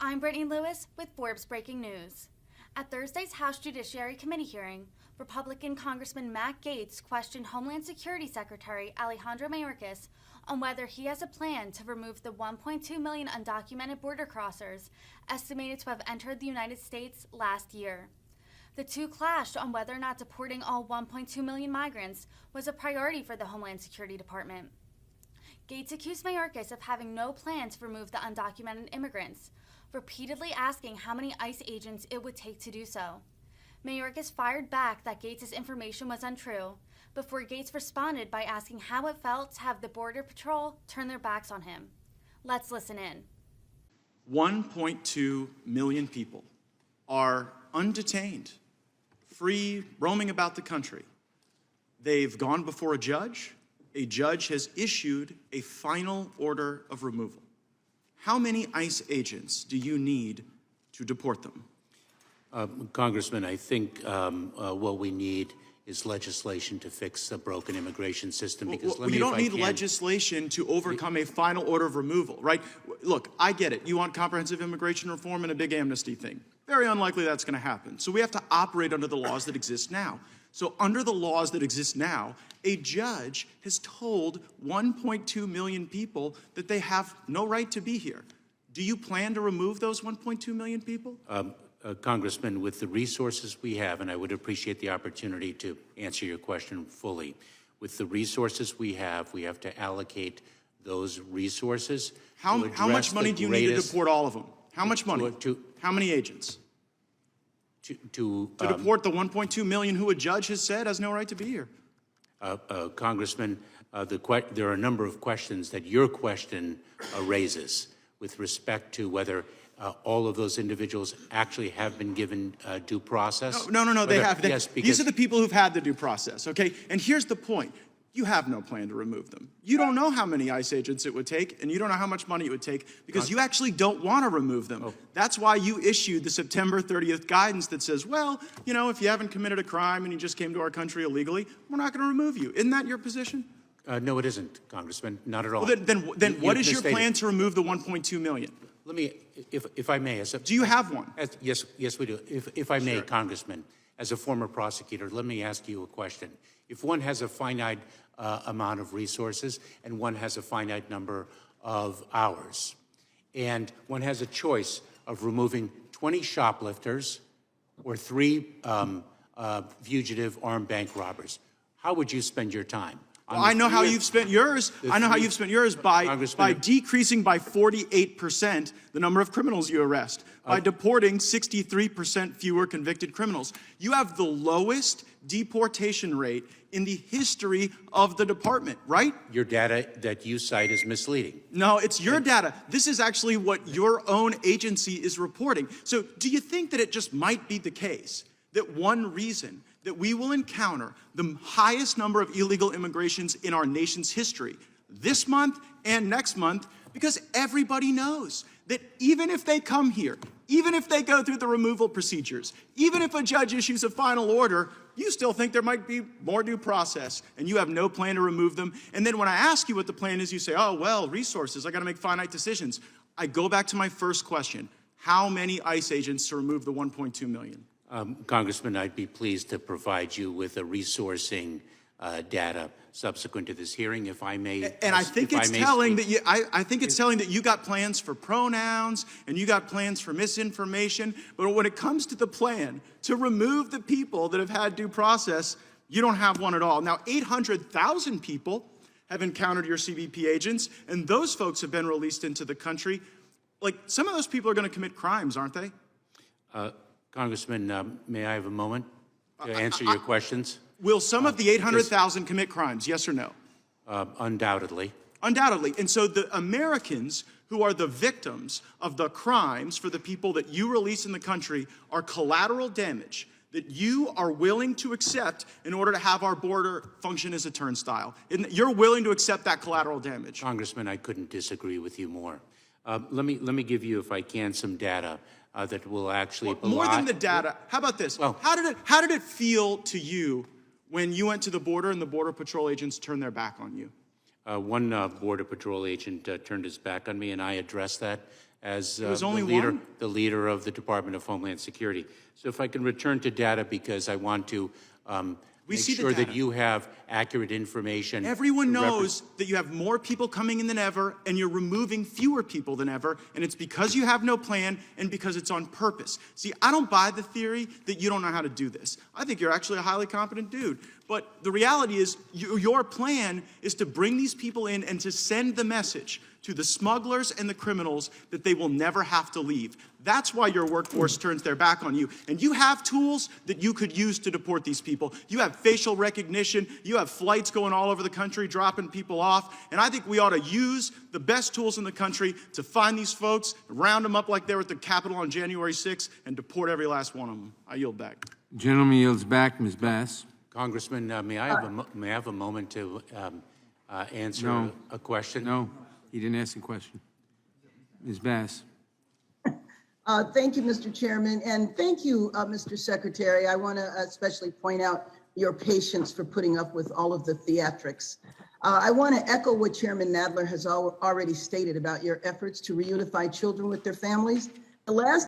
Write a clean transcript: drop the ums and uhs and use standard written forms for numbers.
I'm Brittany Lewis with Forbes Breaking News. At Thursday's House Judiciary Committee hearing, Republican Congressman Matt Gaetz questioned Homeland Security Secretary Alejandro Mayorkas on whether he has a plan to remove the 1.2 million undocumented border crossers estimated to have entered the United States last year. The two clashed on whether or not deporting all 1.2 million migrants was a priority for the Homeland Security Department. Gaetz accused Mayorkas of having no plan to remove the undocumented immigrants, repeatedly asking how many ICE agents it would take to do so. Mayorkas fired back that Gaetz' information was untrue, before Gaetz responded by asking how it felt to have the Border Patrol turn their backs on him. Let's listen in. 1.2 million people are undetained, free, roaming about the country. They've gone before a judge. A judge has issued a final order of removal. How many ICE agents do you need to deport them? Congressman, I think what we need is legislation to fix the broken immigration system. Because you don't need legislation to overcome a final order of removal, right? Look, I get it. You want comprehensive immigration reform and a big amnesty thing. Very unlikely that's going to happen. So we have to operate under the laws that exist now. So under the laws that exist now, a judge has told 1.2 million people that they have no right to be here. Do you plan to remove those 1.2 million people? Congressman, with the resources we have, and I would appreciate the opportunity to answer your question fully. With the resources we have to allocate those resources. How much money do you need to deport all of them? How much money? How many agents? To deport the 1.2 million who a judge has said has no right to be here. Congressman, there are a number of questions that your question raises with respect to whether all of those individuals actually have been given due process. No, they have. Yes, these are the people who've had the due process, okay? And here's the point. You have no plan to remove them. You don't know how many ICE agents it would take, and you don't know how much money it would take, because you actually don't want to remove them. That's why you issued the September 30th guidance that says, well, you know, if you haven't committed a crime and you just came to our country illegally, we're not going to remove you. Isn't that your position? No, it isn't, Congressman. Not at all. Well, then what is your plan to remove the 1.2 million? Let me, if I may. Do you have one? Yes, we do. If I may, Congressman, as a former prosecutor, let me ask you a question. If one has a finite amount of resources and one has a finite number of hours, and one has a choice of removing 20 shoplifters or 3 fugitive armed bank robbers, how would you spend your time? Well, I know how you've spent yours. I know how you've spent yours by decreasing by 48% the number of criminals you arrest, by deporting 63% fewer convicted criminals. You have the lowest deportation rate in the history of the department, right? Your data that you cite is misleading. No, it's your data. This is actually what your own agency is reporting. So do you think that it just might be the case that one reason that we will encounter the highest number of illegal immigrations in our nation's history this month and next month, because everybody knows that even if they come here, even if they go through the removal procedures, even if a judge issues a final order, you still think there might be more due process, and you have no plan to remove them. And then when I ask you what the plan is, you say, oh, well, resources, I gotta make finite decisions. I go back to my first question. How many ICE agents to remove the 1.2 million? Congressman, I'd be pleased to provide you with a resourcing data subsequent to this hearing, if I may. And I think it's telling that I think it's telling that you got plans for pronouns and you got plans for misinformation. But when it comes to the plan to remove the people that have had due process, you don't have one at all. Now, 800,000 people have encountered your CBP agents, and those folks have been released into the country. Like, some of those people are going to commit crimes, aren't they? Congressman, may I have a moment to answer your questions? Will some of the 800,000 commit crimes, yes or no? Undoubtedly. Undoubtedly. And so the Americans who are the victims of the crimes for the people that you release in the country are collateral damage that you are willing to accept in order to have our border function as a turnstile. You're willing to accept that collateral damage. Congressman, I couldn't disagree with you more. Let me give you, if I can, some data that will actually more than the data. How about this? Well, how did it feel to you when you went to the border and the Border Patrol agents turned their back on you? One Border Patrol agent turned his back on me, and I addressed that as was only the leader of the Department of Homeland Security. So if I can return to data, because I want to make see the sure that data. you have accurate information. Everyone knows that you have more people coming in than ever, and you're removing fewer people than ever, and it's because you have no plan and because it's on purpose. See, I don't buy the theory that you don't know how to do this. I think you're actually a highly competent dude. But the reality is, your plan is to bring these people in and to send the message to the smugglers and the criminals that they will never have to leave. That's why your workforce turns their back on you. And you have tools that you could use to deport these people. You have facial recognition. You have flights going all over the country, dropping people off. And I think we ought to use the best tools in the country to find these folks, round them up like they were at the Capitol on January 6th, and deport every last one of them. I yield back. Gentleman yields back. Ms. Bass. Congressman, may I have a moment to answer No. a question? No, he didn't ask a question. Ms. Bass. Thank you, Mr. Chairman, and thank you, Mr. Secretary. I want to especially point out your patience for putting up with all of the theatrics. I want to echo what Chairman Nadler has already stated about your efforts to reunify children with their families. The last